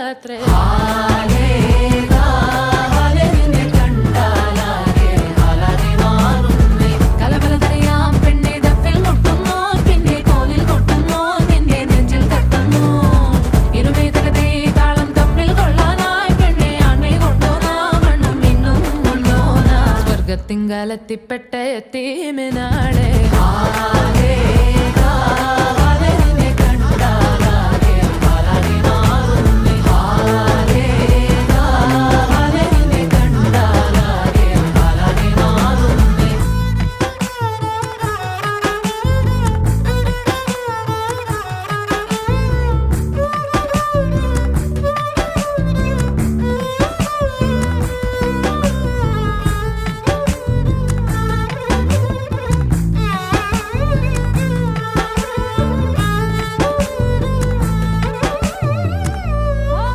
രാത്രി കലബലതറിയാം പെണ്ണെ ദഫിൽ മുട്ടുന്നു പിന്നെ കോലിൽ കൊട്ടുന്നു നിന്റെ നെഞ്ചിൽ തട്ടുന്നു ഇരുമേതകത്തെ താളം തമ്മിൽ കൊള്ളാനായി പെണ്ണെ ആണി കൊണ്ടോനാ മണ്ണും മിന്നും കൊണ്ടോനാ സ്വർഗത്തിങ്കാലെത്തിപ്പെട്ട എത്തീമിനാളെ